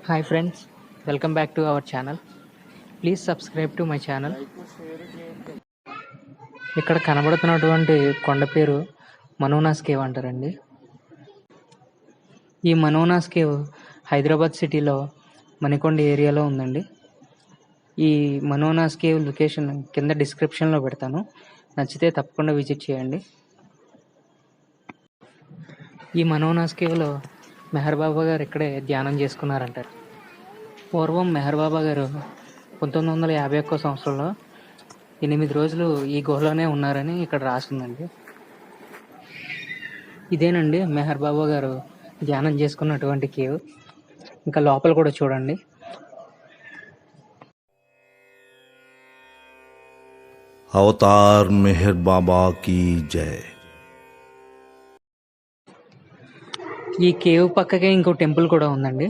Hi friends, welcome back to our channel. Please subscribe to my channel. ఇక్కడ కనబడుతున్నటువంటి కొండ పేరు మనోనాస్ cave అంటారండి. ఈ మనోనాస్ కేవ్ హైదరాబాద్ సిటీలో మణికొండ ఏరియాలో ఉందండి. ఈ మనోనాస్ కేవ్ లొకేషన్ కింద డిస్క్రిప్షన్లో పెడతాను, నచ్చితే తప్పకుండా విజిట్ చేయండి. ఈ మనోనాస్ కేవ్లో మెహర్ బాబా గారు ఇక్కడే ధ్యానం చేసుకున్నారంటారు. పూర్వం మెహర్ బాబా గారు 1951 సంవత్సరంలో 8 రోజులు ఈ గుహలోనే ఉన్నారని ఇక్కడ రాసిందండి. ఇదేనండి మెహర్ బాబా గారు ధ్యానం చేసుకున్నటువంటి కేవ్. ఇంకా లోపల కూడా చూడండి. అవతార్ మెహర్ బాబా కీ జై. ఈ కేవ్ పక్కకే ఇంకో టెంపుల్ కూడా ఉందండి,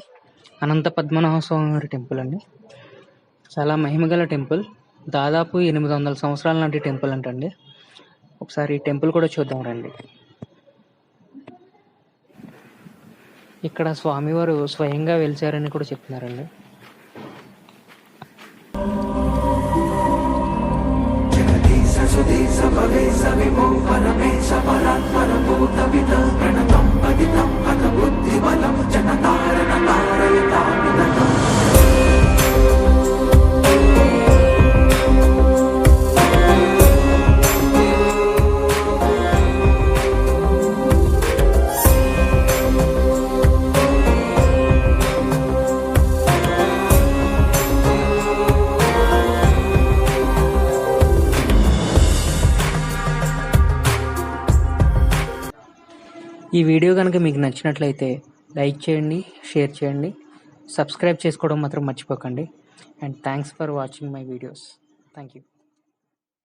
అనంత పద్మనాభ స్వామి వారి టెంపుల్ అండి. చాలా మహిమగల టెంపుల్, దాదాపు 800 సంవత్సరాల నాటి టెంపుల్ అంటండి. ఒకసారి ఈ టెంపుల్ కూడా చూద్దాం రండి. ఇక్కడ స్వామివారు స్వయంగా వెలిచారని కూడా చెప్తున్నారండి. ఈ వీడియో కనుక మీకు నచ్చినట్లయితే లైక్ చేయండి, షేర్ చేయండి, సబ్స్క్రైబ్ చేసుకోవడం మాత్రం మర్చిపోకండి. And thanks for watching my videos. Thank you.